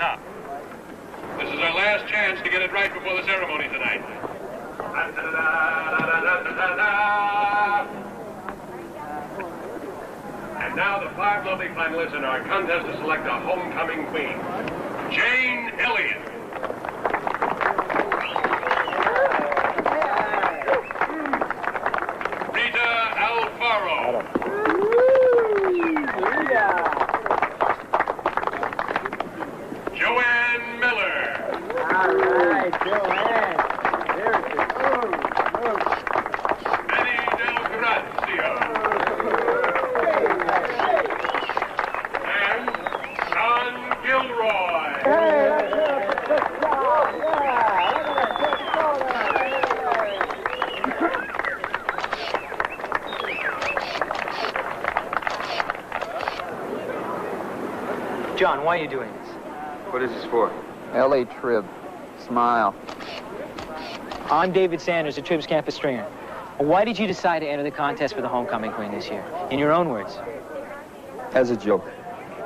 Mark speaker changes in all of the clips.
Speaker 1: top. This is our last chance to get it right before the ceremony tonight. And now the 5 lovely finalists in our contest to select a homecoming queen. Jane Elliott. Rita Alfaro. Joanne Miller.
Speaker 2: All right, Joanne.
Speaker 1: Benny Del Grazio. And John Gilroy.
Speaker 3: John, why are you doing this?
Speaker 4: What is this for?
Speaker 5: L.A. Trib. Smile.
Speaker 3: I'm David Sanders, the Trib's campus stringer. Why did you decide to enter the contest for the homecoming queen this year? In your own words.
Speaker 5: As a joke.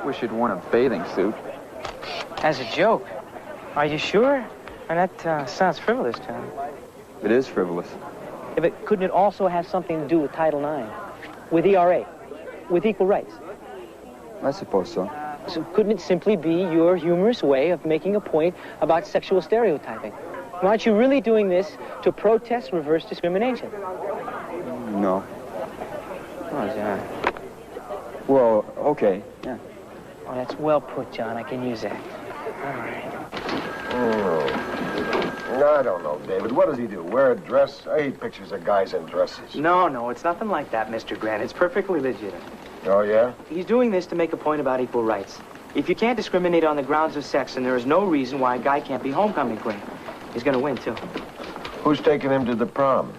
Speaker 5: Wish you'd worn a bathing suit.
Speaker 3: As a joke? Are you sure? And that sounds frivolous, John.
Speaker 5: It is frivolous.
Speaker 3: Yeah, but couldn't it also have something to do with Title IX? With ERA? With equal rights?
Speaker 5: I suppose so.
Speaker 3: So couldn't it simply be your humorous way of making a point about sexual stereotyping? Aren't you really doing this to protest reverse discrimination?
Speaker 5: No.
Speaker 3: Oh, John.
Speaker 5: Well, okay, yeah.
Speaker 3: Oh, that's well put, John. I can use that. All right.
Speaker 6: I don't know, David. What does he do? Wear a dress? I hate pictures of guys in dresses.
Speaker 3: No, it's nothing like that, Mr. Grant. It's perfectly legitimate.
Speaker 6: Oh, yeah?
Speaker 3: He's doing this to make a point about equal rights. If you can't discriminate on the grounds of sex, then there is no reason why a guy can't be homecoming queen. He's gonna win, too.
Speaker 6: Who's taking him to the prom?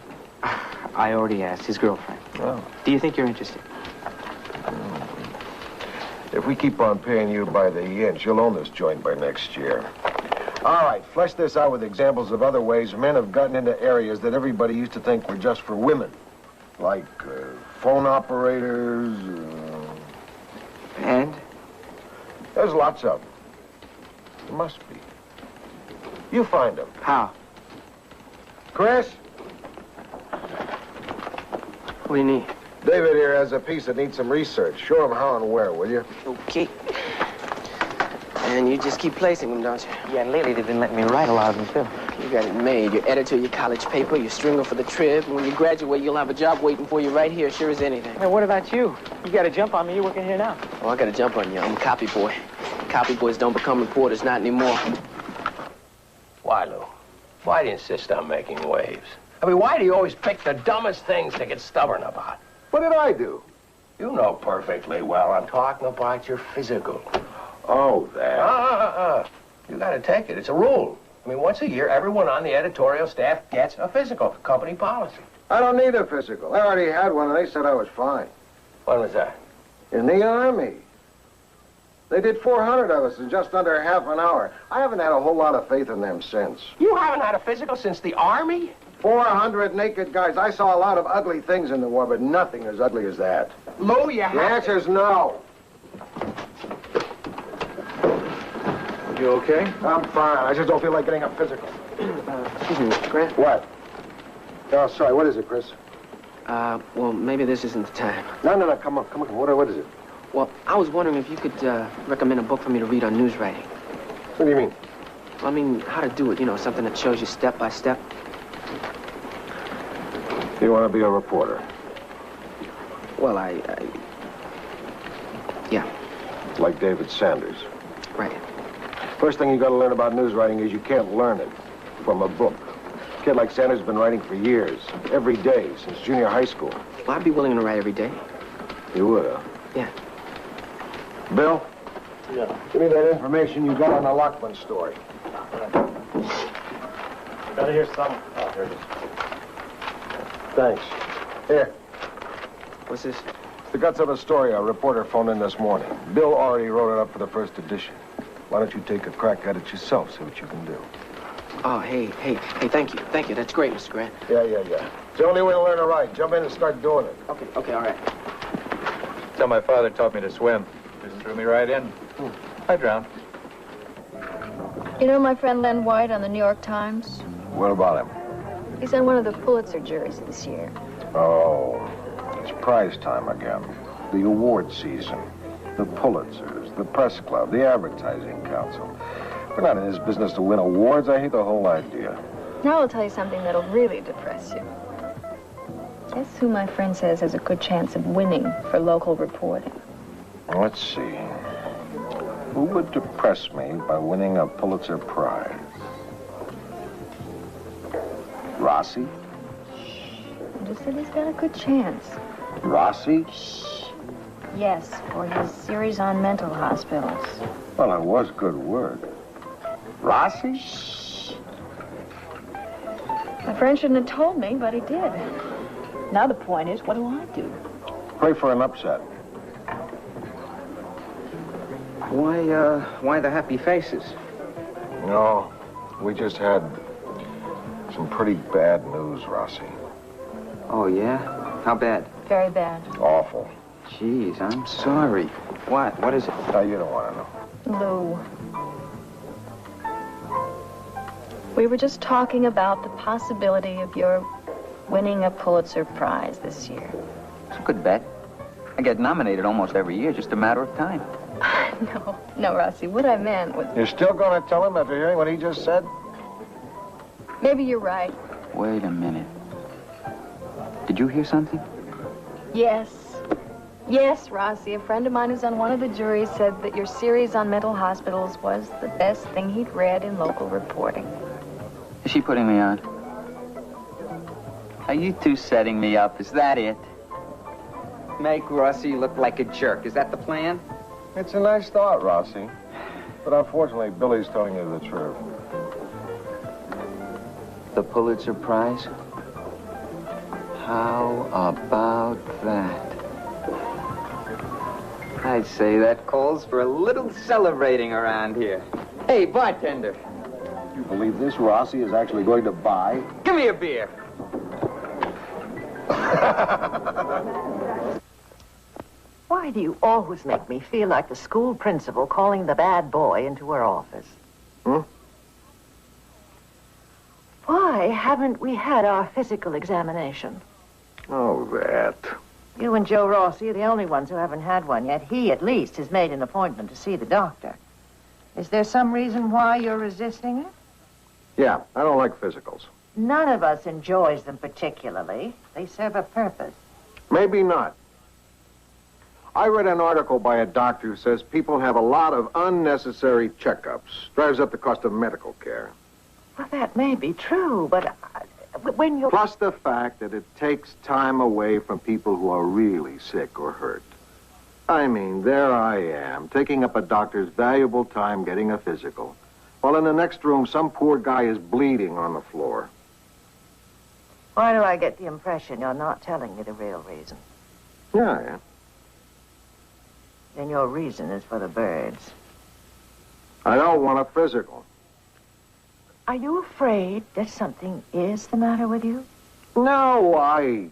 Speaker 3: I already asked his girlfriend.
Speaker 6: Oh.
Speaker 3: Do you think you're interested?
Speaker 6: If we keep on paying you by the inch, you'll own this joint by next year. All right, flesh this out with examples of other ways men have gotten into areas that everybody used to think were just for women. Like phone operators.
Speaker 3: And?
Speaker 6: There's lots of them. There must be. You find them.
Speaker 3: How?
Speaker 6: Chris?
Speaker 3: What do you need?
Speaker 6: David here has a piece that needs some research. Show him how and where, will you?
Speaker 7: Okay. And you just keep placing them, don't you?
Speaker 3: Yeah, and lately they've been letting me write a lot of them, too.
Speaker 7: You got it made. You're editor of your college paper, you're stringer for the Trib. And when you graduate, you'll have a job waiting for you right here, sure as anything.
Speaker 3: Hey, what about you? You got a jump on me. You're working here now.
Speaker 7: Oh, I got to jump on you. I'm a copy boy. Copy boys don't become reporters, not anymore.
Speaker 8: Why, Lou? Why do you insist on making waves? I mean, why do you always pick the dumbest things to get stubborn about?
Speaker 6: What did I do?
Speaker 8: You know perfectly well I'm talking about your physical.
Speaker 6: Oh, that.
Speaker 8: You gotta take it. It's a rule. I mean, once a year, everyone on the editorial staff gets a physical, company policy.
Speaker 6: I don't need a physical. I already had one, and they said I was fine.
Speaker 8: When was that?
Speaker 6: In the Army. They did 400 of us in just under half an hour. I haven't had a whole lot of faith in them since.
Speaker 8: You haven't had a physical since the Army?
Speaker 6: 400 naked guys. I saw a lot of ugly things in the war, but nothing as ugly as that.
Speaker 8: Lou, you have
Speaker 6: The answer's no.
Speaker 5: You okay?
Speaker 6: I'm fine. I just don't feel like getting a physical.
Speaker 7: Excuse me, Mr. Grant.
Speaker 6: What? Oh, sorry. What is it, Chris?
Speaker 7: Well, maybe this isn't the time.
Speaker 6: No. Come on. What is it?
Speaker 7: Well, I was wondering if you could recommend a book for me to read on news writing.
Speaker 6: What do you mean?
Speaker 7: I mean, how to do it, you know, something that shows you step by step.
Speaker 6: You want to be a reporter?
Speaker 7: Well, yeah,
Speaker 6: Like David Sanders.
Speaker 7: right.
Speaker 6: First thing you got to learn about news writing is you can't learn it from a book. A kid like Sanders has been writing for years, every day, since junior high school.
Speaker 7: Well, I'd be willing to write every day.
Speaker 6: You would, huh?
Speaker 7: Yeah.
Speaker 6: Bill?
Speaker 4: Yeah.
Speaker 6: Give me that information you got on the Lockman story.
Speaker 4: Gotta hear something. Oh, here it is.
Speaker 6: Thanks. Here.
Speaker 7: What's this?
Speaker 6: It's the guts of a story a reporter phoned in this morning. Bill already wrote it up for the first edition. Why don't you take a crack at it yourself, see what you can do.
Speaker 7: Oh, hey, thank you. Thank you. That's great, Mr. Grant.
Speaker 6: Yeah. It's the only way to learn to write. Jump in and start doing it.
Speaker 7: Okay, all right.
Speaker 5: Till my father taught me to swim. Just threw me right in. I drowned.
Speaker 9: You know my friend Len White on the New York Times?
Speaker 6: What about him?
Speaker 9: He's on one of the Pulitzer juries this year.
Speaker 6: Oh, it's prize time again. The award season. The Pulitzers, the Press Club, the Advertising Council. We're not in this business to win awards. I hate the whole idea.
Speaker 9: Now I'll tell you something that'll really depress you. Guess who my friend says has a good chance of winning for local reporting?
Speaker 6: Let's see. Who would depress me by winning a Pulitzer Prize? Rossi?
Speaker 9: I just said he's got a good chance.
Speaker 6: Rossi?
Speaker 9: Yes, for his series on mental hospitals.
Speaker 6: Well, it was good work. Rossi?
Speaker 9: My friend shouldn't have told me, but he did. Now the point is, what do I do?
Speaker 6: Pray for an upset.
Speaker 5: Why the happy faces?
Speaker 6: No, we just had some pretty bad news, Rossi.
Speaker 5: Oh, yeah? How bad?
Speaker 9: Very bad.
Speaker 6: Awful.
Speaker 5: Jeez, I'm sorry. What? What is it?
Speaker 6: Oh, you don't want to know.
Speaker 9: Lou. We were just talking about the possibility of your winning a Pulitzer Prize this year.
Speaker 5: It's a good bet. I get nominated almost every year, just a matter of time.
Speaker 9: No, Rossi, what I meant was...
Speaker 6: You're still going to tell him after hearing what he just said?
Speaker 9: Maybe you're right.
Speaker 5: Wait a minute. Did you hear something?
Speaker 9: Yes. Yes, Rossi, a friend of mine who's on one of the juries said that your series on mental hospitals was the best thing he'd read in local reporting.
Speaker 5: Is she putting me on? Are you two setting me up? Is that it? Make Rossi look like a jerk. Is that the plan?
Speaker 6: It's a nice thought, Rossi. But unfortunately, Billy's telling you the truth.
Speaker 5: The Pulitzer Prize? How about that? I'd say that calls for a little celebrating around here. Hey, bartender.
Speaker 6: You believe this? Rossi is actually going to buy?
Speaker 5: Give me a beer.
Speaker 2: Why do you always make me feel like the school principal calling the bad boy into her office? Why haven't we had our physical examination?
Speaker 6: Oh, that.
Speaker 2: You and Joe Rossi are the only ones who haven't had one yet. He, at least, has made an appointment to see the doctor. Is there some reason why you're resisting it?
Speaker 6: Yeah, I don't like physicals.
Speaker 2: None of us enjoys them particularly. They serve a purpose.
Speaker 6: Maybe not. I read an article by a doctor who says people have a lot of unnecessary checkups. Drives up the cost of medical care.
Speaker 2: Well, that may be true, but when you're...
Speaker 6: Plus the fact that it takes time away from people who are really sick or hurt. I mean, there I am, taking up a doctor's valuable time getting a physical, while in the next room, some poor guy is bleeding on the floor.
Speaker 2: Why do I get the impression you're not telling me the real reason?
Speaker 6: Yeah, I am.
Speaker 2: Then your reason is for the birds.
Speaker 6: I don't want a physical.
Speaker 2: Are you afraid that something is the matter with you?
Speaker 6: No, I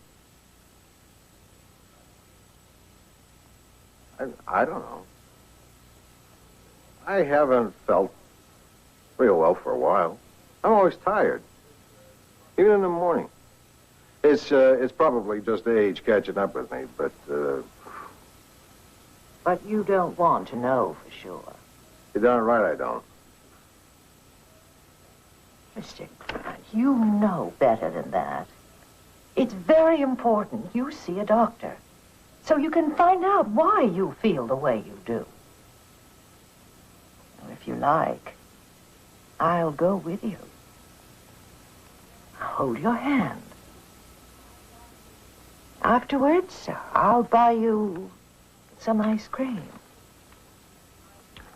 Speaker 6: don't know. I haven't felt real well for a while. I'm always tired, even in the morning. It's probably just age catching up with me, but
Speaker 2: But you don't want to know for sure.
Speaker 6: you're darn right I don't.
Speaker 2: Mr. Grant, you know better than that. It's very important you see a doctor so you can find out why you feel the way you do. Or if you like, I'll go with you. I'll hold your hand. Afterwards, I'll buy you some ice cream.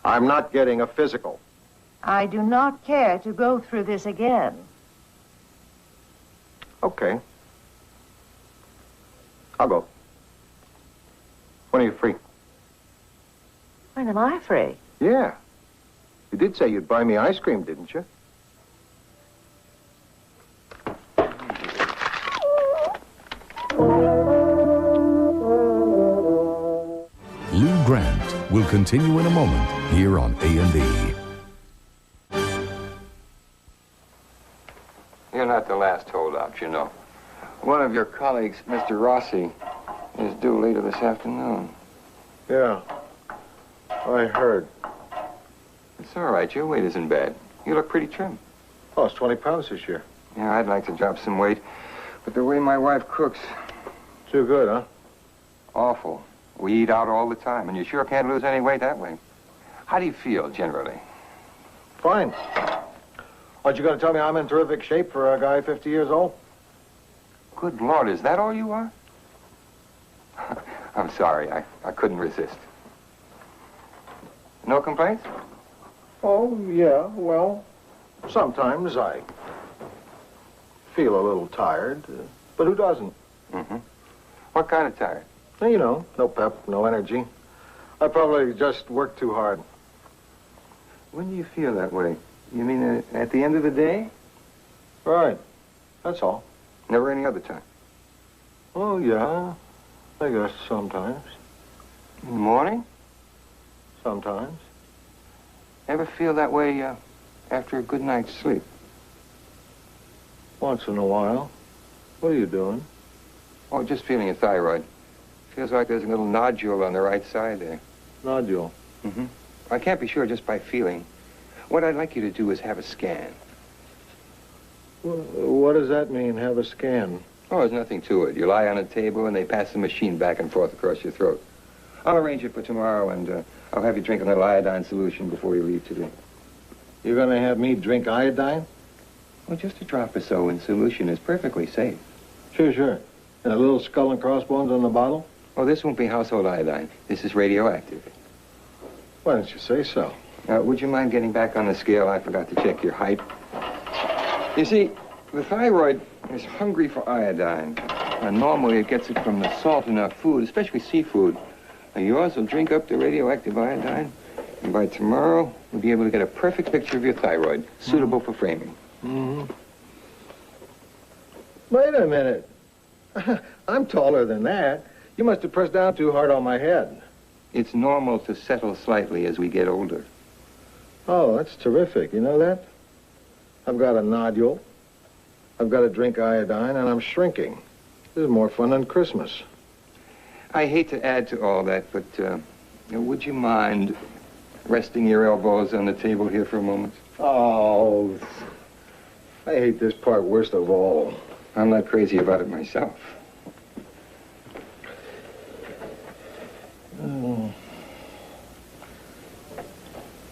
Speaker 6: I'm not getting a physical.
Speaker 2: I do not care to go through this again.
Speaker 6: Okay. I'll go. When are you free?
Speaker 2: When am I free?
Speaker 6: Yeah. You did say you'd buy me ice cream, didn't you?
Speaker 10: Lou Grant will continue in a moment here on A&E.
Speaker 5: You're not the last holdout, you know. One of your colleagues, Mr. Rossi, is due later this afternoon.
Speaker 6: Yeah. I heard.
Speaker 5: It's all right. Your weight isn't bad. You look pretty trim.
Speaker 6: Oh, it's 20 pounds this year.
Speaker 5: Yeah, I'd like to drop some weight. But the way my wife cooks...
Speaker 6: Too good, huh?
Speaker 5: Awful. We eat out all the time, and you sure can't lose any weight that way. How do you feel, generally?
Speaker 6: Fine. Aren't you going to tell me I'm in terrific shape for a guy 50 years old?
Speaker 5: Good Lord, is that all you are? I'm sorry. I couldn't resist. No complaints?
Speaker 6: Oh, yeah, well, sometimes I feel a little tired, but who doesn't?
Speaker 5: Mm-hmm. What kind of tired?
Speaker 6: You know, no pep, no energy. I probably just work too hard.
Speaker 5: When do you feel that way? You mean at the end of the day?
Speaker 6: Right. That's all.
Speaker 5: Never any other time?
Speaker 6: Oh, yeah. I guess sometimes.
Speaker 5: In the morning?
Speaker 6: Sometimes.
Speaker 5: Ever feel that way after a good night's sleep?
Speaker 6: Once in a while. What are you doing?
Speaker 5: Oh, just feeling a thyroid. Feels like there's a little nodule on the right side there.
Speaker 6: Nodule?
Speaker 5: Mm-hmm. I can't be sure just by feeling. What I'd like you to do is have a scan.
Speaker 6: What does that mean, have a scan?
Speaker 5: Oh, there's nothing to it. You lie on a table and they pass the machine back and forth across your throat. I'll arrange it for tomorrow, and I'll have you drink a little iodine solution before you leave today.
Speaker 6: You're going to have me drink iodine?
Speaker 5: Well, just a drop or so in solution is perfectly safe.
Speaker 6: Sure. And a little skull and crossbones on the bottle?
Speaker 5: Oh, this won't be household iodine. This is radioactive.
Speaker 6: Why didn't you say so?
Speaker 5: Would you mind getting back on the scale? I forgot to check your height. You see, the thyroid is hungry for iodine. And normally it gets it from the salt in our food, especially seafood. Now, yours will drink up the radioactive iodine, and by tomorrow, we'll be able to get a perfect picture of your thyroid, suitable for framing.
Speaker 6: Mm-hmm. Wait a minute. I'm taller than that. You must have pressed down too hard on my head.
Speaker 5: It's normal to settle slightly as we get older.
Speaker 6: Oh, that's terrific. You know that? I've got a nodule. I've got to drink iodine, and I'm shrinking. This is more fun than Christmas.
Speaker 5: I hate to add to all that, but would you mind resting your elbows on the table here for a moment?
Speaker 6: Oh, I hate this part worst of all.
Speaker 5: I'm not crazy about it myself.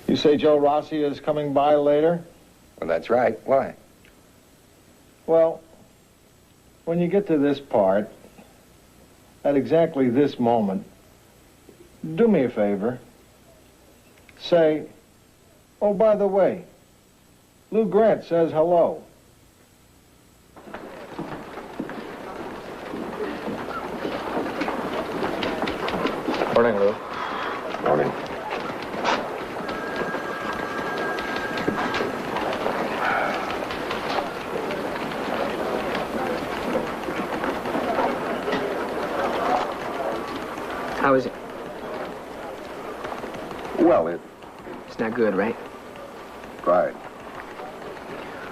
Speaker 6: You say Joe Rossi is coming by later?
Speaker 5: Well, that's right. Why?
Speaker 6: Well, when you get to this part, at exactly this moment, do me a favor. Say, oh, by the way, Lou Grant says hello. Morning, Lou.
Speaker 5: Morning.
Speaker 7: How is it?
Speaker 6: Well,
Speaker 7: It's not good, right?
Speaker 6: right.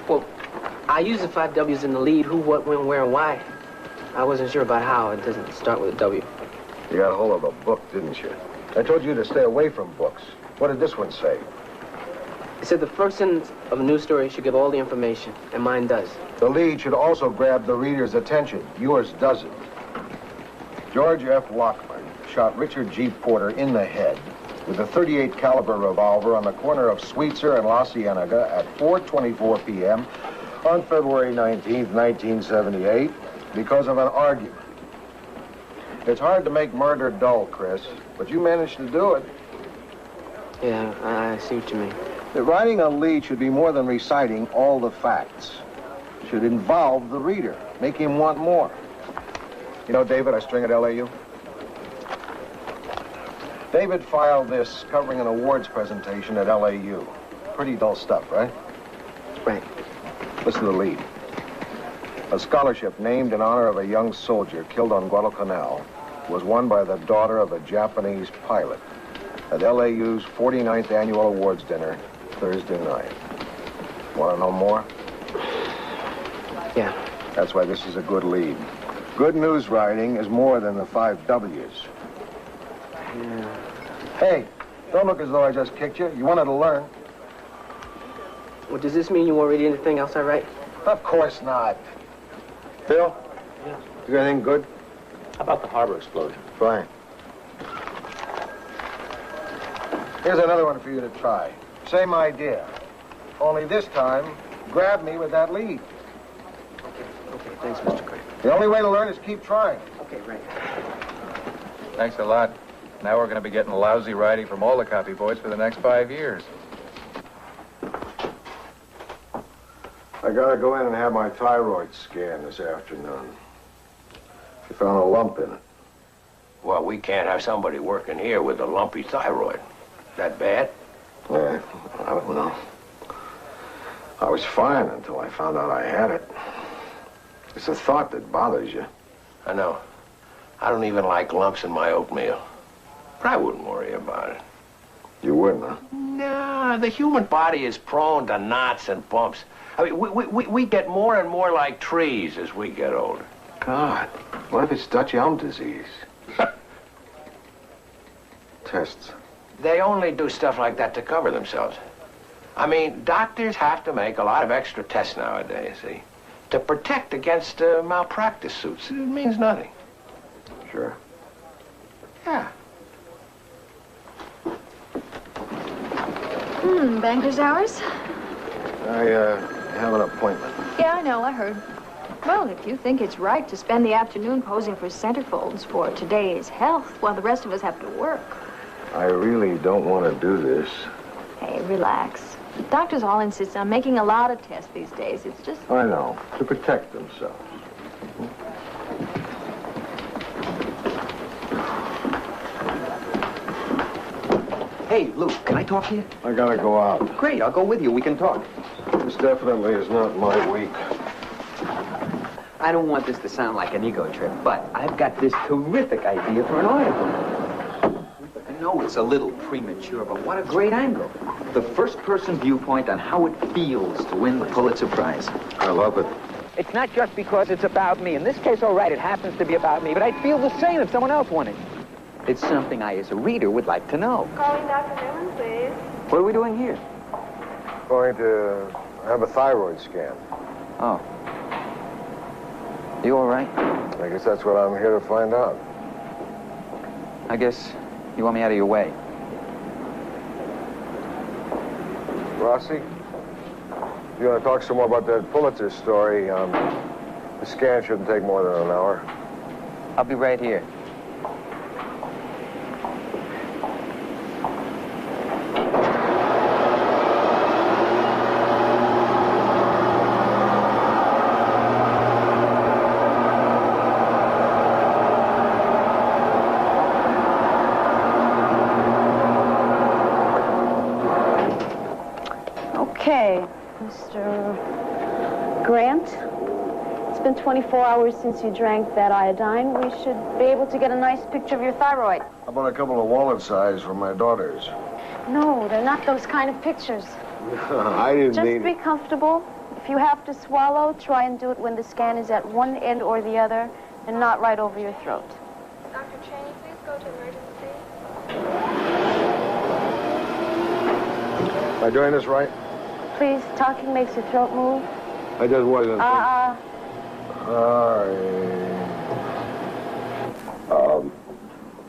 Speaker 7: Well, I used the 5 W's in the lead. Who, what, when, where, and why. I wasn't sure about how. It doesn't start with a W.
Speaker 6: You got a hold of a book, didn't you? I told you to stay away from books. What did this one say?
Speaker 7: It said the first sentence of a news story should give all the information, and mine does.
Speaker 6: The lead should also grab the reader's attention. Yours doesn't. George F. Lockman shot Richard G. Porter in the head with a .38 caliber revolver on the corner of Sweetser and La Cienega at 4:24 p.m. on February 19th, 1978, because of an argument. It's hard to make murder dull, Chris, but you managed to do it.
Speaker 7: Yeah, I see what you mean.
Speaker 6: That writing a lead should be more than reciting all the facts. It should involve the reader, make him want more. You know David, I string at LAU? David filed this covering an awards presentation at LAU. Pretty dull stuff, right?
Speaker 7: Right.
Speaker 6: Listen to the lead. A scholarship named in honor of a young soldier killed on Guadalcanal was won by the daughter of a Japanese pilot at LAU's 49th annual awards dinner Thursday night. Want to know more?
Speaker 7: Yeah.
Speaker 6: That's why this is a good lead. Good news writing is more than the 5 W's.
Speaker 7: Yeah.
Speaker 6: Hey, don't look as though I just kicked you. You wanted to learn.
Speaker 7: Well, does this mean you won't read anything else I write?
Speaker 6: Of course not. Bill?
Speaker 4: Yeah.
Speaker 6: You got anything good?
Speaker 4: How about the harbor explosion?
Speaker 6: Fine. Here's another one for you to try. Same idea. Only this time, grab me with that lead.
Speaker 7: Okay, thanks, Mr. Craig.
Speaker 6: The only way to learn is keep trying.
Speaker 7: Okay, right.
Speaker 10: Thanks a lot. Now we're going to be getting lousy writing from all the copy boys for the next 5 years.
Speaker 6: I gotta go in and have my thyroid scanned this afternoon. They found a lump in it.
Speaker 8: Well, we can't have somebody working here with a lumpy thyroid. That bad?
Speaker 6: Yeah, I don't know. I was fine until I found out I had it. It's a thought that bothers you.
Speaker 8: I know. I don't even like lumps in my oatmeal. But I wouldn't worry about it.
Speaker 6: You wouldn't, huh?
Speaker 8: No, the human body is prone to knots and bumps. I mean, we get more and more like trees as we get older.
Speaker 6: God, what if it's Dutch elm disease? Tests.
Speaker 8: They only do stuff like that to cover themselves. I mean, doctors have to make a lot of extra tests nowadays, see? To protect against malpractice suits. It means nothing.
Speaker 6: Sure.
Speaker 8: Yeah.
Speaker 9: Banker's hours?
Speaker 6: I have an appointment.
Speaker 9: Yeah, I know, I heard. Well, if you think it's right to spend the afternoon posing for centerfolds for today's health while the rest of us have to work.
Speaker 6: I really don't want to do this.
Speaker 9: Hey, relax. Doctors all insist on making a lot of tests these days. It's just...
Speaker 6: I know, to protect themselves.
Speaker 11: Hey, Luke, can I talk to you?
Speaker 6: I gotta go out.
Speaker 11: Great, I'll go with you. We can talk.
Speaker 6: This definitely is not my week.
Speaker 11: I don't want this to sound like an ego trip, but I've got this terrific idea for an article. I know it's a little premature, but what a great angle. The first-person viewpoint on how it feels to win the Pulitzer Prize.
Speaker 6: I love it.
Speaker 3: It's not just because it's about me. In this case, all right, it happens to be about me, but I'd feel the same if someone else won it.
Speaker 11: It's something I, as a reader, would like to know.
Speaker 12: Calling Dr. Newman, please.
Speaker 11: What are we doing here?
Speaker 6: Going to have a thyroid scan.
Speaker 11: Oh. You all right?
Speaker 6: I guess that's what I'm here to find out.
Speaker 11: I guess you want me out of your way.
Speaker 6: Rossi, you want to talk some more about that Pulitzer story? The scan shouldn't take more than an hour.
Speaker 11: I'll be right here.
Speaker 12: Okay, Mr. Grant, it's been 24 hours since you drank that iodine. We should be able to get a nice picture of your thyroid.
Speaker 6: How about a couple of wallet size for my daughters?
Speaker 12: No, they're not those kind of pictures.
Speaker 6: I didn't
Speaker 12: Just
Speaker 6: mean...
Speaker 12: be comfortable. If you have to swallow, try and do it when the scan is at one end or the other and not right over your throat.
Speaker 13: Dr. Cheney, please go to emergency.
Speaker 6: Am I doing this right?
Speaker 12: Please, talking makes your throat move.
Speaker 6: I just wasn't...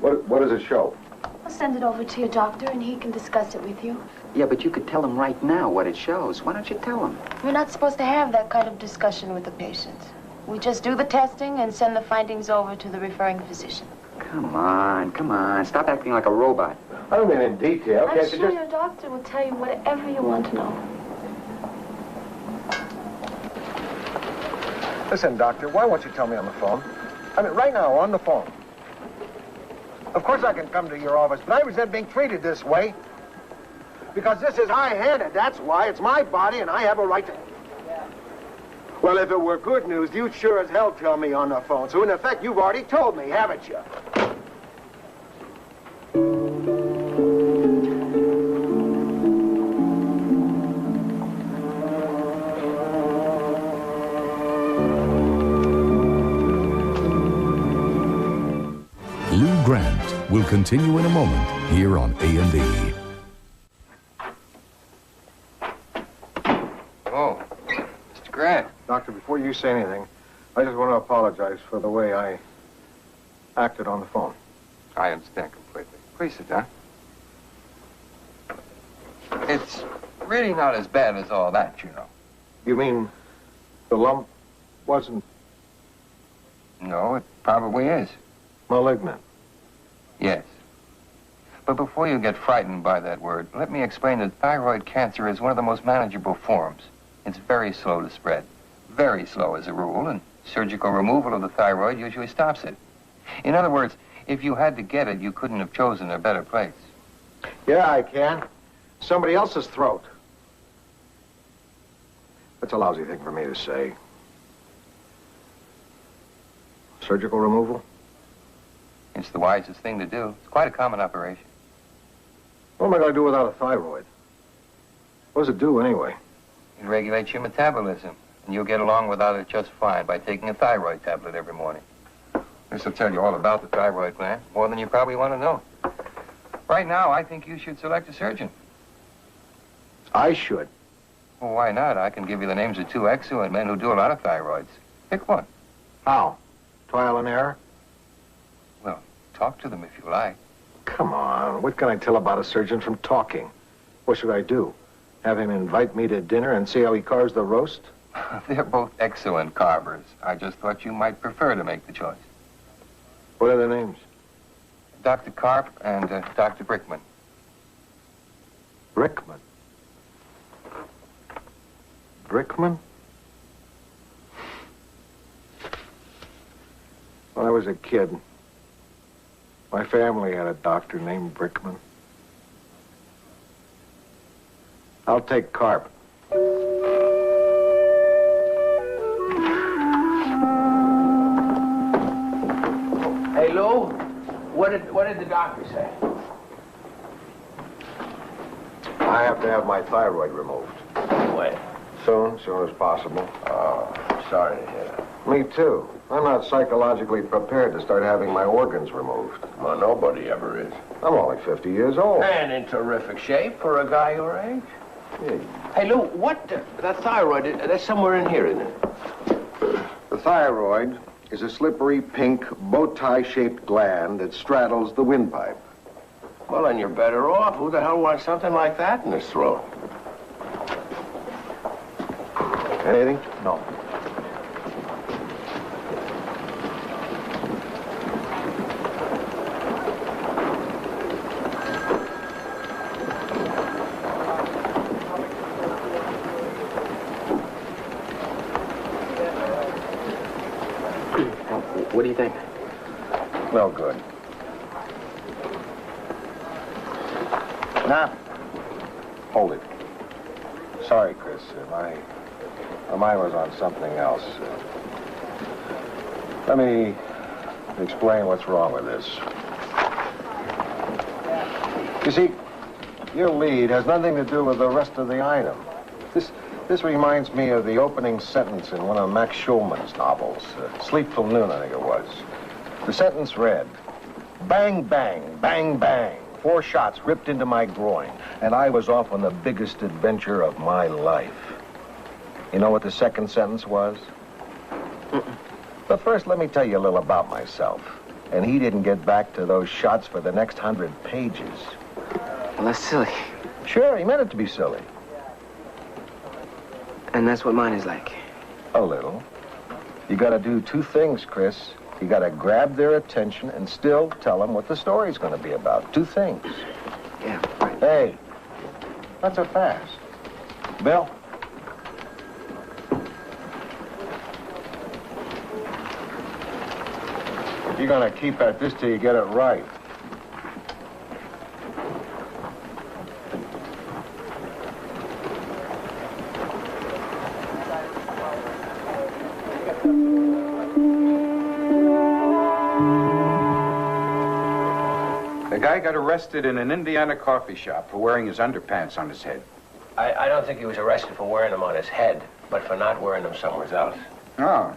Speaker 6: What does it show?
Speaker 12: I'll send it over to your doctor and he can discuss it with you.
Speaker 11: Yeah, but you could tell him right now what it shows. Why don't you tell him?
Speaker 12: We're not supposed to have that kind of discussion with the patient. We just do the testing and send the findings over to the referring physician.
Speaker 11: Come on, come on. Stop acting like a robot.
Speaker 6: I don't mean in detail.
Speaker 12: I'm sure your doctor will tell you whatever you want to know.
Speaker 6: Listen, doctor, why won't you tell me on the phone? I mean, right now, on the phone. Of course I can come to your office, but I resent being treated this way. Because this is high-handed, that's why. It's my body, and I have a right to... Well, if it were good news, you'd sure as hell tell me on the phone. So, in effect, you've already told me, haven't you?
Speaker 14: will continue in a moment here on A&E.
Speaker 5: Oh, Mr. Grant.
Speaker 6: Doctor, before you say anything, I just want to apologize for the way I acted on the phone.
Speaker 5: I understand completely. Please sit down. It's really not as bad as all that, you know.
Speaker 6: You mean the lump wasn't
Speaker 5: No, it probably is.
Speaker 6: malignant?
Speaker 5: Yes. But before you get frightened by that word, let me explain that thyroid cancer is one of the most manageable forms. It's very slow to spread. Very slow as a rule, and surgical removal of the thyroid usually stops it. In other words, if you had to get it, you couldn't have chosen a better place.
Speaker 6: Yeah, I can. Somebody else's throat. That's a lousy thing for me to say. Surgical removal?
Speaker 5: It's the wisest thing to do. It's quite a common operation.
Speaker 6: What am I going to do without a thyroid? What does it do anyway?
Speaker 5: It regulates your metabolism, and you'll get along without it just fine by taking a thyroid tablet every morning. This will tell you all about the thyroid gland, more than you probably want to know. Right now, I think you should select a surgeon.
Speaker 6: I should.
Speaker 5: Well, why not? I can give you the names of 2 excellent men who do a lot of thyroids. Pick one.
Speaker 6: How? Trial and error?
Speaker 5: Well, talk to them if you like.
Speaker 6: Come on, what can I tell about a surgeon from talking? What should I do? Have him invite me to dinner and see how he carves the roast?
Speaker 5: They're both excellent carvers. I just thought you might prefer to make the choice.
Speaker 6: What are their names?
Speaker 5: Dr. Karp and Dr. Brickman.
Speaker 6: Brickman? Brickman? When I was a kid, my family had a doctor named Brickman. I'll take Karp.
Speaker 8: Hey, Lou, what did the doctor say?
Speaker 6: I have to have my thyroid removed.
Speaker 8: When?
Speaker 6: Soon as possible.
Speaker 8: Oh, sorry to hear that.
Speaker 6: Me too. I'm not psychologically prepared to start having my organs removed.
Speaker 8: Well, nobody ever is.
Speaker 6: I'm only 50 years old.
Speaker 8: And in terrific shape for a guy your age.
Speaker 6: Yeah.
Speaker 8: Hey, Lou, that thyroid, that's somewhere in here, isn't it?
Speaker 6: The thyroid is a slippery, pink, bow-tie-shaped gland that straddles the windpipe.
Speaker 8: Well, then you're better off. Who the hell wants something like that in his throat?
Speaker 6: Anything? No.
Speaker 7: What do you think?
Speaker 6: No good. Nah. Hold it. Sorry, Chris. My mind was on something else. Let me explain what's wrong with this. You see, your lead has nothing to do with the rest of the item. This reminds me of the opening sentence in one of Max Schulman's novels, Sleep Till Noon, I think it was. The sentence read, "Bang, bang, bang, bang. 4 shots ripped into my groin, and I was off on the biggest adventure of my life." You know what the second sentence was? But first, let me tell you a little about myself. And he didn't get back to those shots for the next 100 pages.
Speaker 7: Well, that's silly.
Speaker 6: Sure, he meant it to be silly.
Speaker 7: And that's what mine is like.
Speaker 6: A little. You gotta do 2 things, Chris. You gotta grab their attention and still tell them what the story's gonna be about. 2 things.
Speaker 7: Yeah, right.
Speaker 6: Hey, not so fast. Bill? You're gonna keep at this till you get it right.
Speaker 10: The guy got arrested in an Indiana coffee shop for wearing his underpants on his head.
Speaker 8: I don't think he was arrested for wearing them on his head, but for not wearing them somewhere else.
Speaker 10: No,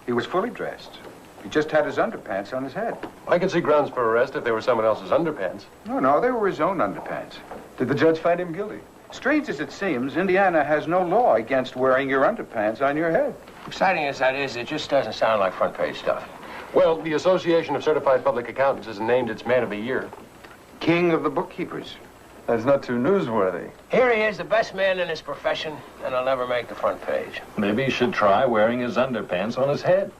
Speaker 10: he was fully dressed.
Speaker 15: He just had his underpants on his head.
Speaker 16: I can see grounds for arrest if they were someone else's underpants.
Speaker 15: No, they were his own underpants. Did the judge find him guilty? Strange as it seems, Indiana has no law against wearing your underpants on your head.
Speaker 8: Exciting as that is, it just doesn't sound like front page stuff.
Speaker 16: Well, the Association of Certified Public Accountants has named its Man of the Year.
Speaker 15: King of the bookkeepers.
Speaker 10: That's not too newsworthy.
Speaker 8: Here he is, the best man in his profession, and he'll never make the front page.
Speaker 17: Maybe he should try wearing his underpants on his head.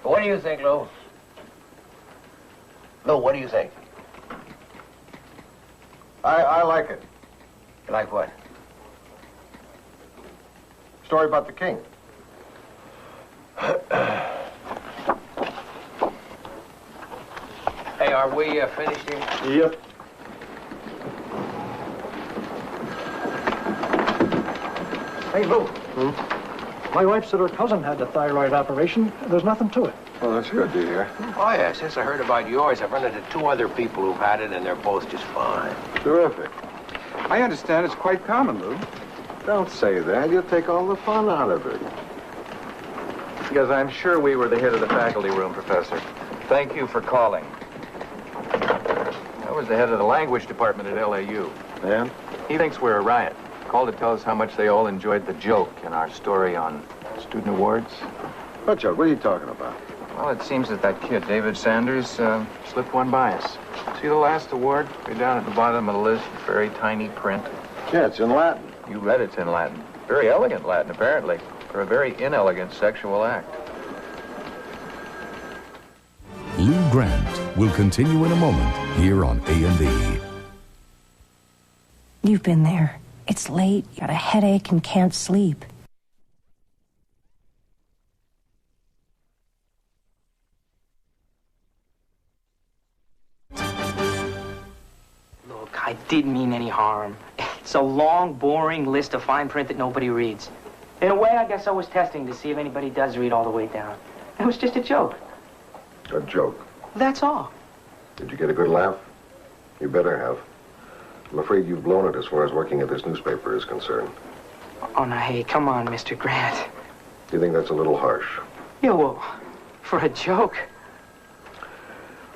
Speaker 8: What do you think, Lou? Lou, what do you think?
Speaker 6: I like it.
Speaker 8: You like what?
Speaker 6: Story about the king.
Speaker 8: Hey, are we finished here?
Speaker 17: Yep.
Speaker 18: Hey, Lou. My wife said her cousin had the thyroid operation. There's nothing to it.
Speaker 6: Well, that's good to hear.
Speaker 8: Oh, yeah, since I heard about yours, I've run into 2 other people who've had it, and they're both just fine.
Speaker 6: Terrific.
Speaker 15: I understand it's quite common, Lou.
Speaker 6: Don't say that. You'll take all the fun out of it.
Speaker 10: Because I'm sure we were the hit of the faculty room, Professor. Thank you for calling. I was the head of the language department at LAU.
Speaker 6: And?
Speaker 10: He thinks we're a riot. Called to tell us how much they all enjoyed the joke in our story on student awards.
Speaker 6: What joke? What are you talking about?
Speaker 10: Well, it seems that kid, David Sanders, slipped one by us. See the last award? Way down at the bottom of the list, very tiny print.
Speaker 6: Yeah, it's in Latin.
Speaker 10: You read it's in Latin. Very elegant Latin, apparently, for a very inelegant sexual act.
Speaker 14: Lou Grant will continue in a moment here on A&E.
Speaker 19: You've been there. It's late, you got a headache and can't sleep.
Speaker 7: Look, I didn't mean any harm. It's a long, boring list of fine print that nobody reads. In a way, I guess I was testing to see if anybody does read all the way down. It was just a joke.
Speaker 6: A joke.
Speaker 7: That's all.
Speaker 6: Did you get a good laugh? You better have. I'm afraid you've blown it as far as working at this newspaper is concerned.
Speaker 7: Oh, now, hey, come on, Mr. Grant.
Speaker 6: Do you think that's a little harsh?
Speaker 7: Yeah, well, for a joke.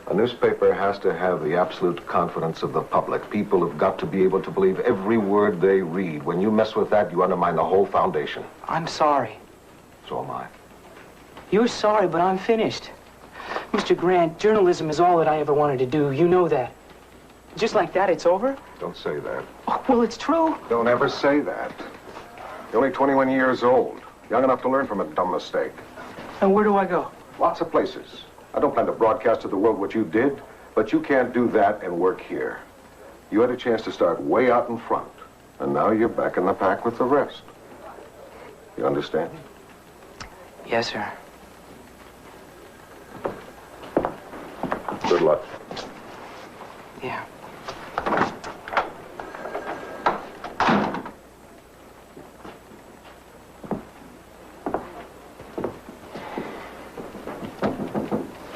Speaker 6: A newspaper has to have the absolute confidence of the public. People have got to be able to believe every word they read. When you mess with that, you undermine the whole foundation.
Speaker 7: I'm sorry.
Speaker 6: So am I.
Speaker 7: You're sorry, but I'm finished. Mr. Grant, journalism is all that I ever wanted to do. You know that. Just like that, it's over?
Speaker 6: Don't say that.
Speaker 7: Oh, well, it's true.
Speaker 6: Don't ever say that. You're only 21 years old. Young enough to learn from a dumb mistake.
Speaker 7: And where do I go?
Speaker 6: Lots of places. I don't plan to broadcast to the world what you did, but you can't do that and work here. You had a chance to start way out in front, and now you're back in the pack with the rest. You understand?
Speaker 7: Yes, sir.
Speaker 6: Good luck.
Speaker 7: Yeah.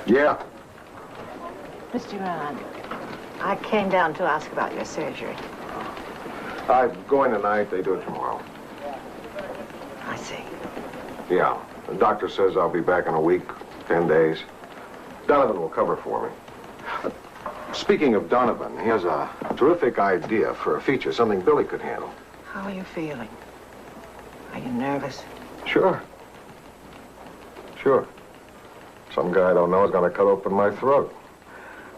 Speaker 6: Yeah.
Speaker 2: Mr. Grant, I came down to ask about your surgery.
Speaker 6: I'm going tonight. They do it tomorrow.
Speaker 2: I see.
Speaker 6: Yeah. The doctor says I'll be back in a week, 10 days. Donovan will cover for me. Speaking of Donovan, he has a terrific idea for a feature, something Billy could handle.
Speaker 2: How are you feeling? Are you nervous?
Speaker 6: Sure. Sure. Some guy I don't know is going to cut open my throat.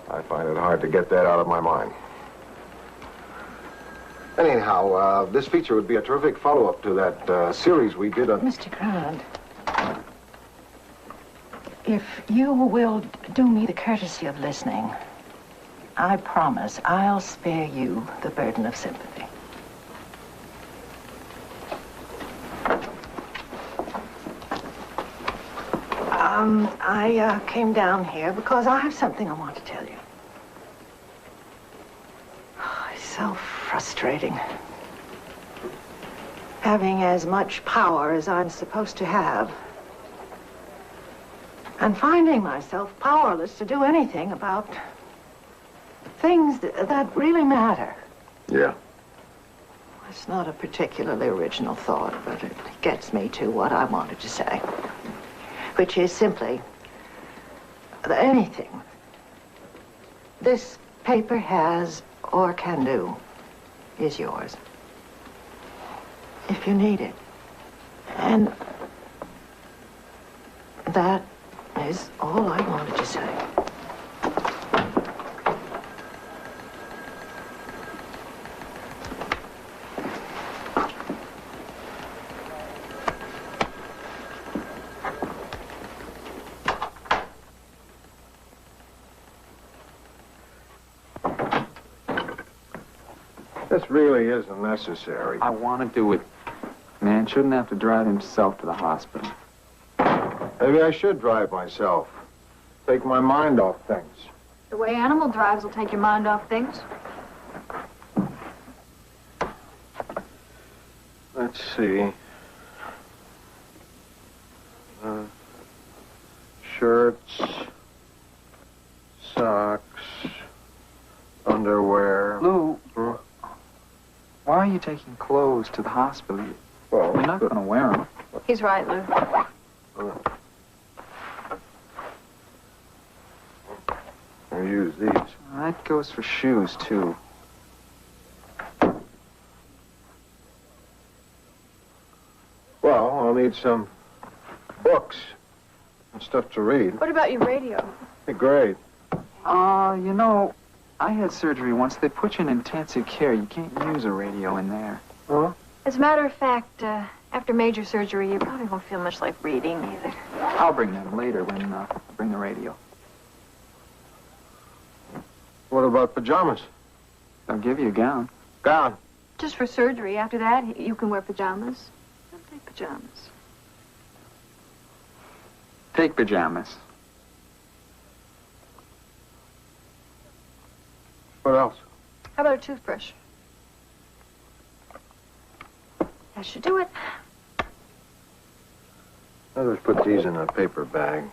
Speaker 6: I find it hard to get that out of my mind. Anyhow, this feature would be a terrific follow-up to that series we did on...
Speaker 2: Mr. Grant, if you will do me the courtesy of listening, I promise I'll spare you the burden of sympathy. I came down here because I have something I want to tell you. Oh, it's so frustrating. Having as much power as I'm supposed to have. And finding myself powerless to do anything about things that really matter.
Speaker 6: Yeah.
Speaker 2: It's not a particularly original thought, but it gets me to what I wanted to say. Which is simply anything this paper has or can do is yours. If you need it. And that is all I wanted to say.
Speaker 6: This really isn't necessary.
Speaker 15: I want to do it. Man shouldn't have to drive himself to the hospital.
Speaker 6: Maybe I should drive myself. Take my mind off things.
Speaker 9: The way animal drives will take your mind off things.
Speaker 6: Let's see. Shirts, socks, underwear.
Speaker 15: Lou, why are you taking clothes to the hospital?
Speaker 6: Well,
Speaker 15: you're not going to wear them.
Speaker 9: He's right, Lou.
Speaker 6: I'll use these.
Speaker 15: That goes for shoes, too.
Speaker 6: Well, I'll need some books and stuff to read.
Speaker 9: What about your radio?
Speaker 6: Hey, great.
Speaker 15: You know, I had surgery once. They put you in intensive care. You can't use a radio in there.
Speaker 6: Huh?
Speaker 9: As a matter of fact, after major surgery, you probably won't feel much like reading either.
Speaker 15: I'll bring them later when I bring the radio.
Speaker 6: What about pajamas?
Speaker 15: They'll give you a gown.
Speaker 6: Gown?
Speaker 9: Just for surgery. After that, you can wear pajamas. I'll take pajamas.
Speaker 15: Take pajamas.
Speaker 6: What else?
Speaker 9: How about a toothbrush? That should do it.
Speaker 6: I'll just put these in a paper bag.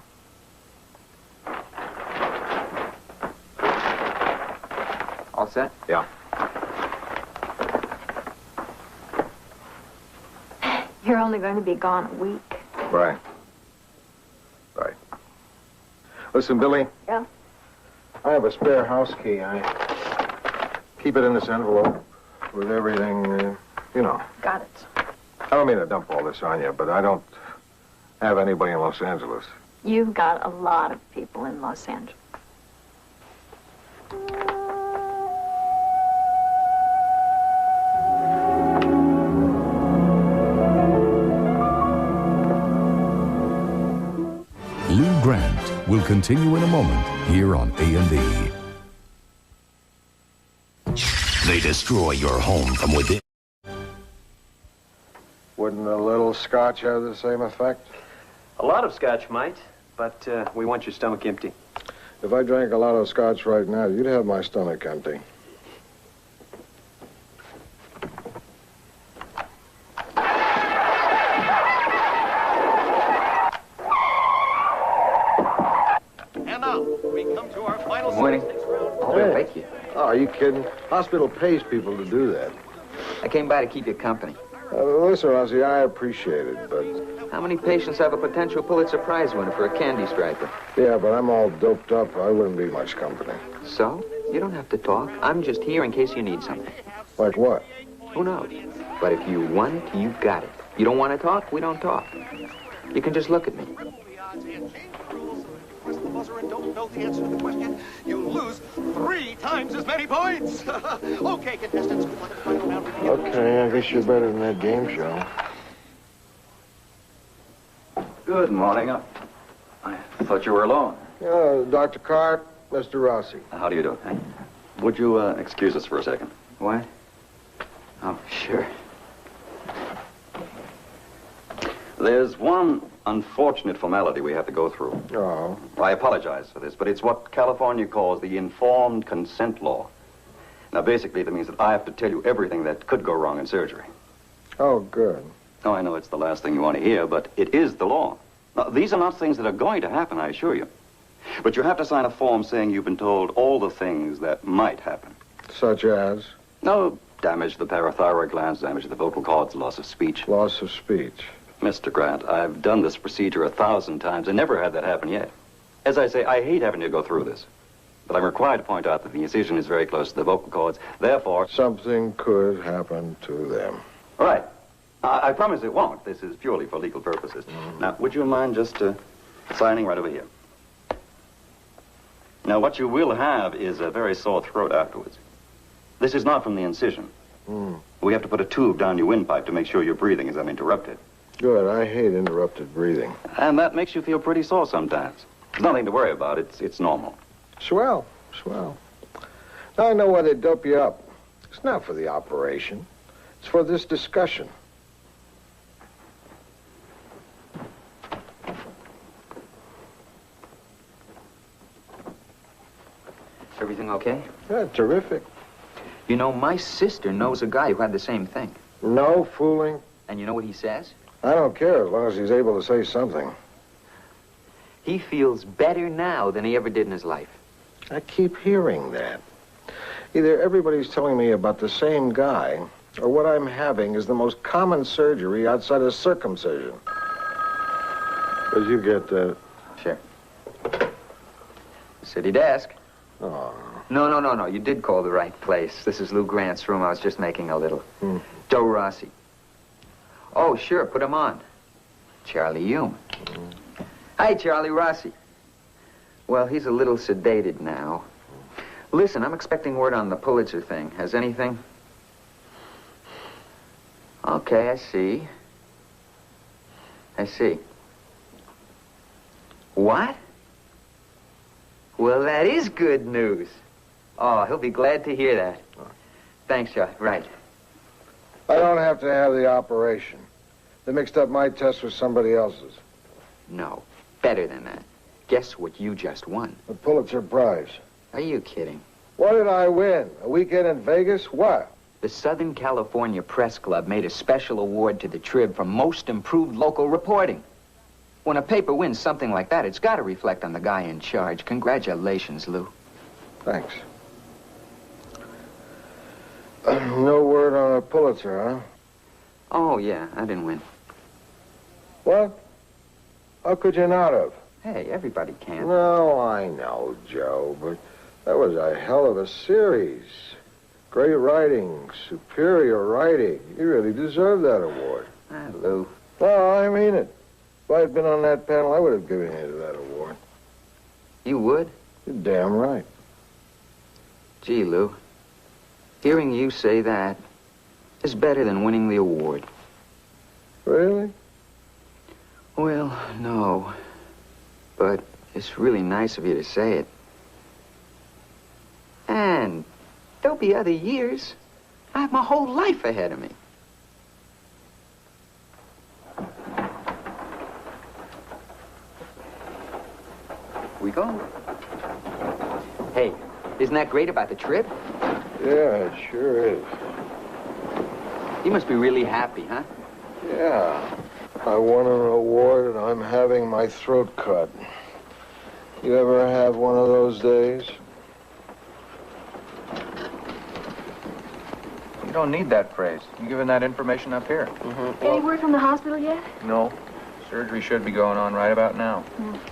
Speaker 15: All set?
Speaker 6: Yeah.
Speaker 9: You're only going to be gone a week.
Speaker 6: Right. Right. Listen, Billy.
Speaker 9: Yeah?
Speaker 6: I have a spare house key. I keep it in this envelope with everything, you know.
Speaker 9: Got it.
Speaker 6: I don't mean to dump all this on you, but I don't have anybody in Los Angeles.
Speaker 9: You've got a lot of people in Los Angeles.
Speaker 14: Lou Grant will continue in a moment here on A&E.
Speaker 20: They destroy your home from within.
Speaker 6: Wouldn't a little scotch have the same effect?
Speaker 4: A lot of scotch might, but we want your stomach empty.
Speaker 6: If I drank a lot of scotch right now, you'd have my stomach empty.
Speaker 21: And now, we come to our final
Speaker 11: Morning.
Speaker 6: Hey.
Speaker 11: Thank you.
Speaker 6: Oh, are you kidding? Hospital pays people to do that.
Speaker 11: I came by to keep you company.
Speaker 6: Listen, Ozzy, I appreciate it, but...
Speaker 11: How many patients have a potential Pulitzer Prize winner for a candy striper?
Speaker 6: Yeah, but I'm all doped up. I wouldn't be much company.
Speaker 11: So? You don't have to talk. I'm just here in case you need something.
Speaker 6: Like what?
Speaker 11: Who knows? But if you want it, you've got it. You don't want to talk, we don't talk. You can just look at me.
Speaker 21: Press the buzzer and don't know the answer to the question, you lose 3 times as many points. Okay, contestants, let the final round begin.
Speaker 6: Okay, I guess you're better than that game show.
Speaker 22: Good morning. I thought you were alone.
Speaker 6: Dr. Carr, Mr. Rossi.
Speaker 22: How do you do? Would you excuse us for a second?
Speaker 11: What? Oh, sure.
Speaker 22: There's one unfortunate formality we have to go through.
Speaker 6: Oh.
Speaker 22: I apologize for this, but it's what California calls the informed consent law. Now, basically, that means that I have to tell you everything that could go wrong in surgery.
Speaker 6: Oh, good.
Speaker 22: Oh, I know it's the last thing you want to hear, but it is the law. Now, these are not things that are going to happen, I assure you. But you have to sign a form saying you've been told all the things that might happen.
Speaker 6: Such as?
Speaker 22: No, damage to the parathyroid glands, damage to the vocal cords, loss of speech.
Speaker 6: Loss of speech.
Speaker 22: Mr. Grant, I've done this procedure 1,000 times and never had that happen yet. As I say, I hate having to go through this. But I'm required to point out that the incision is very close to the vocal cords. Therefore...
Speaker 6: Something could happen to them.
Speaker 22: All right. I promise it won't. This is purely for legal purposes. Now, would you mind just signing right over here? Now, what you will have is a very sore throat afterwards. This is not from the incision. We have to put a tube down your windpipe to make sure your breathing is uninterrupted.
Speaker 6: Good. I hate interrupted breathing.
Speaker 22: And that makes you feel pretty sore sometimes. There's nothing to worry about. It's normal.
Speaker 6: Swell. Swell. Now I know why they dope you up. It's not for the operation. It's for this discussion.
Speaker 10: Everything okay?
Speaker 6: Yeah, terrific.
Speaker 10: You know, my sister knows a guy who had the same thing.
Speaker 6: No fooling.
Speaker 10: And you know what he says?
Speaker 6: I don't care as long as he's able to say something.
Speaker 10: He feels better now than he ever did in his life.
Speaker 6: I keep hearing that. Either everybody's telling me about the same guy, or what I'm having is the most common surgery outside of circumcision. Did you get that?
Speaker 10: Sure. City desk.
Speaker 6: Oh.
Speaker 10: No. You did call the right place. This is Lou Grant's room. I was just making a little. Joe Rossi. Oh, sure. Put him on. Charlie Hume. Hi, Charlie Rossi. Well, he's a little sedated now. Listen, I'm expecting word on the Pulitzer thing. Has anything? Okay, I see. I see. What? Well, that is good news. Oh, he'll be glad to hear that. Thanks, Charlie. Right.
Speaker 6: I don't have to have the operation. They mixed up my test with somebody else's.
Speaker 10: No. Better than that. Guess what you just won?
Speaker 6: The Pulitzer Prize.
Speaker 10: Are you kidding?
Speaker 6: What did I win? A weekend in Vegas? What?
Speaker 10: The Southern California Press Club made a special award to the Trib for most improved local reporting. When a paper wins something like that, it's got to reflect on the guy in charge. Congratulations, Lou.
Speaker 6: Thanks. No word on a Pulitzer, huh?
Speaker 10: Oh, yeah, I didn't win.
Speaker 6: What? How could you not have?
Speaker 10: Hey, everybody can.
Speaker 6: No, I know, Joe, but that was a hell of a series. Great writing, superior writing. You really deserve that award.
Speaker 10: Ah, Lou.
Speaker 6: No, I mean it. If I had been on that panel, I would have given you that award.
Speaker 10: You would?
Speaker 6: You're damn right.
Speaker 10: Gee, Lou. Hearing you say that is better than winning the award.
Speaker 6: Really?
Speaker 10: Well, no. But it's really nice of you to say it. And there'll be other years. I have my whole life ahead of me. We go. Hey, isn't that great about the trip?
Speaker 6: Yeah, it sure is.
Speaker 10: You must be really happy, huh?
Speaker 6: Yeah. I won an award and I'm having my throat cut. You ever have one of those days?
Speaker 10: You don't need that phrase. You given that information up here.
Speaker 9: Any word from the hospital yet?
Speaker 10: No. Surgery should be going on right about now.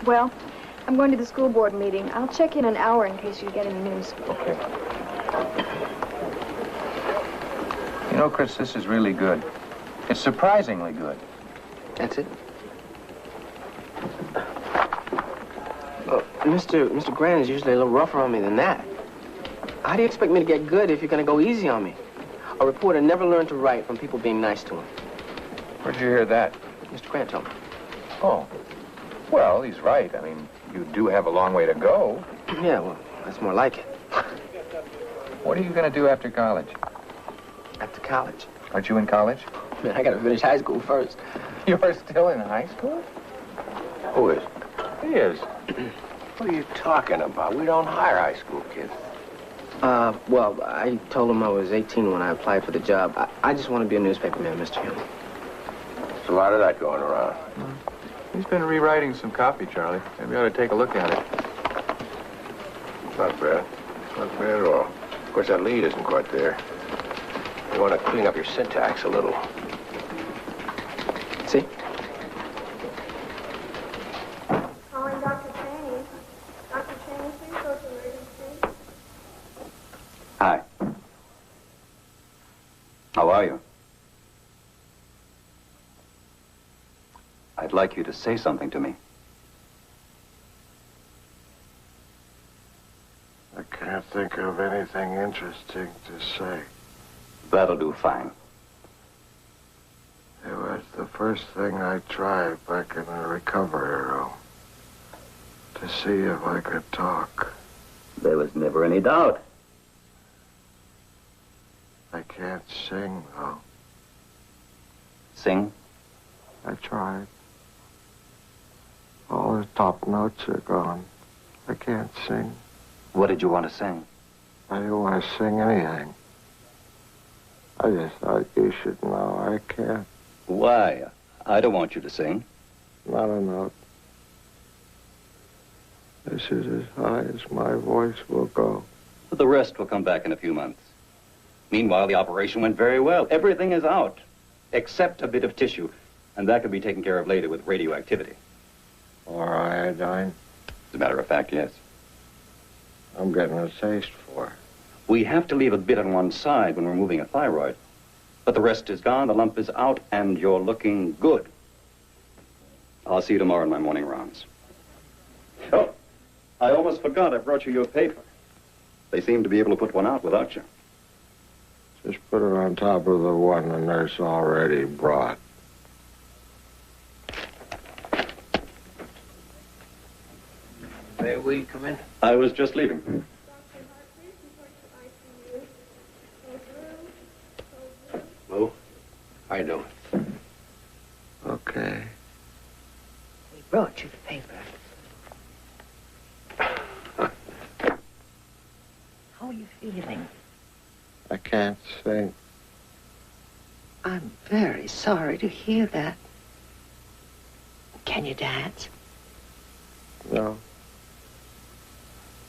Speaker 9: Well, I'm going to the school board meeting. I'll check in an hour in case you get any news.
Speaker 10: Okay. You know, Chris, this is really good. It's surprisingly good.
Speaker 7: That's it? Mr. Grant is usually a little rougher on me than that. How do you expect me to get good if you're going to go easy on me? A reporter never learned to write from people being nice to him.
Speaker 10: Where'd you hear that?
Speaker 7: Mr. Grant told me.
Speaker 10: Oh. Well, he's right. I mean, you do have a long way to go.
Speaker 7: Yeah, well, that's more like it.
Speaker 10: What are you going to do after college?
Speaker 7: After college?
Speaker 10: Aren't you in college?
Speaker 7: Man, I got to finish high school first.
Speaker 10: You're still in high school?
Speaker 8: Who is?
Speaker 10: He is.
Speaker 8: What are you talking about? We don't hire high school kids.
Speaker 7: Well, I told him I was 18 when I applied for the job. I just want to be a newspaperman, Mr. Hume.
Speaker 8: There's a lot of that going around.
Speaker 10: He's been rewriting some copy, Charlie. Maybe you ought to take a look at it.
Speaker 8: Not bad. Not bad at all. Of course, that lead isn't quite there. You want to clean up your syntax a little.
Speaker 7: See?
Speaker 13: Calling Dr. Cheney.
Speaker 22: I'd like you to say something to me.
Speaker 6: I can't think of anything interesting to say.
Speaker 22: That'll do fine.
Speaker 6: It was the first thing I tried back in the recovery room. To see if I could talk.
Speaker 22: There was never any doubt.
Speaker 6: I can't sing, though.
Speaker 22: Sing?
Speaker 6: I tried. All the top notes are gone. I can't sing.
Speaker 22: What did you want to sing?
Speaker 6: I didn't want to sing anything. I just thought you should know I can't.
Speaker 22: Why? I don't want you to sing.
Speaker 6: Not a note. This is as high as my voice will go.
Speaker 22: But the rest will come back in a few months. Meanwhile, the operation went very well. Everything is out, except a bit of tissue. And that can be taken care of later with radioactivity.
Speaker 6: Or iodine?
Speaker 22: As a matter of fact, yes.
Speaker 6: I'm getting a taste for it.
Speaker 22: We have to leave a bit on one side when removing a thyroid. But the rest is gone, the lump is out, and you're looking good. I'll see you tomorrow in my morning rounds. Oh, I almost forgot I brought you your paper. They seem to be able to put one out without you.
Speaker 6: Just put it on top of the one the nurse already brought.
Speaker 8: May we come in?
Speaker 22: I was just leaving.
Speaker 8: Lou, how you doing?
Speaker 6: Okay.
Speaker 2: We brought you the paper. How are you feeling?
Speaker 6: I can't sing.
Speaker 2: I'm very sorry to hear that. Can you dance?
Speaker 6: No.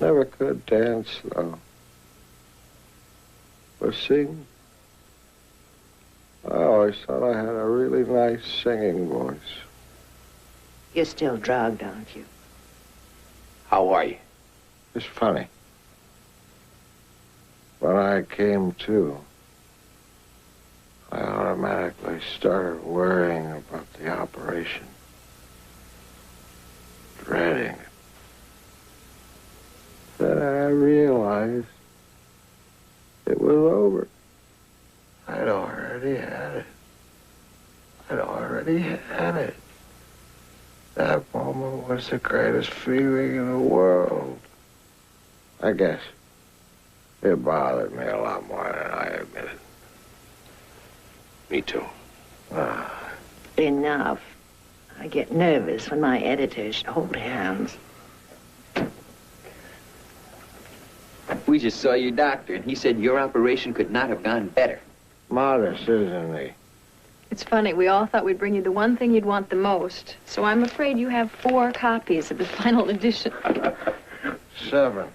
Speaker 6: Never could dance, though. Or sing. I always thought I had a really nice singing voice.
Speaker 2: You're still drugged, aren't you?
Speaker 8: How are you?
Speaker 6: It's funny. When I came to, I automatically started worrying about the operation. Dreading it. Then I realized it was over. I'd already had it. That moment was the greatest feeling in the world. I guess it bothered me a lot more than I admitted.
Speaker 8: Me too.
Speaker 2: Enough. I get nervous when my editors hold hands.
Speaker 11: We just saw your doctor, and he said your operation could not have gone better.
Speaker 6: Modest, isn't he?
Speaker 9: It's funny, we all thought we'd bring you the one thing you'd want the most. So I'm afraid you have 4 copies of the final edition.
Speaker 6: 7.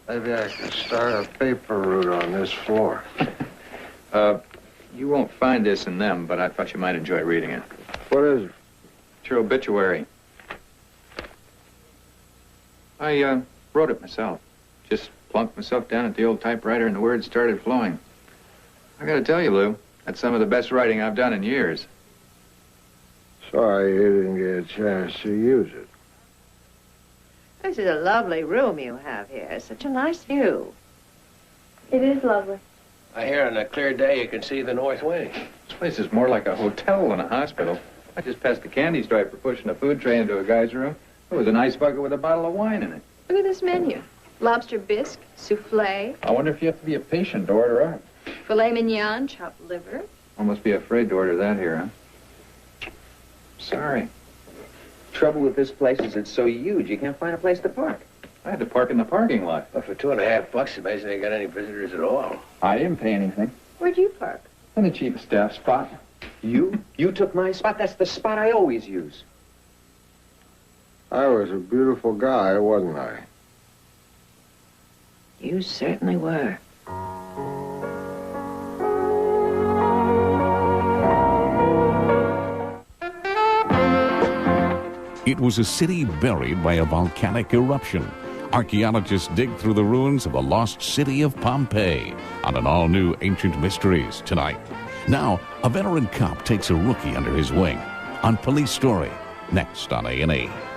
Speaker 6: Maybe I could start a paper route on this floor.
Speaker 1: You won't find this in them, but I thought you might enjoy reading it.
Speaker 6: What is it?
Speaker 1: It's your obituary. I wrote it myself. Just plunked myself down at the old typewriter and the words started flowing. I gotta tell you, Lou, that's some of the best writing I've done in years.
Speaker 6: Sorry you didn't get a chance to use it.
Speaker 2: This is a lovely room you have here. Such a nice view.
Speaker 9: It is lovely.
Speaker 8: I hear on a clear day you can see the north wing.
Speaker 1: This place is more like a hotel than a hospital. I just passed a candy stripe for pushing a food tray into a guy's room. There was an ice bucket with a bottle of wine in it.
Speaker 9: Look at this menu. Lobster bisque, souffle,
Speaker 1: I wonder if you have to be a patient to order up.
Speaker 9: filet mignon, chopped liver.
Speaker 1: Almost be afraid to order that here, huh? Sorry.
Speaker 11: Trouble with this place is it's so huge, you can't find a place to park.
Speaker 1: I had to park in the parking lot.
Speaker 8: But for $2.50, amazing they got any visitors at all.
Speaker 1: I didn't pay anything.
Speaker 9: Where'd you park?
Speaker 1: In the cheap staff spot.
Speaker 11: You? You took my spot? That's the spot I always use.
Speaker 6: I was a beautiful guy, wasn't I?
Speaker 2: You certainly were.
Speaker 14: It was a city buried by a volcanic eruption. Archaeologists dig through the ruins of the lost city of Pompeii on an all-new Ancient Mysteries tonight. Now, a veteran cop takes a rookie under his wing. on Police Story, next on A&E.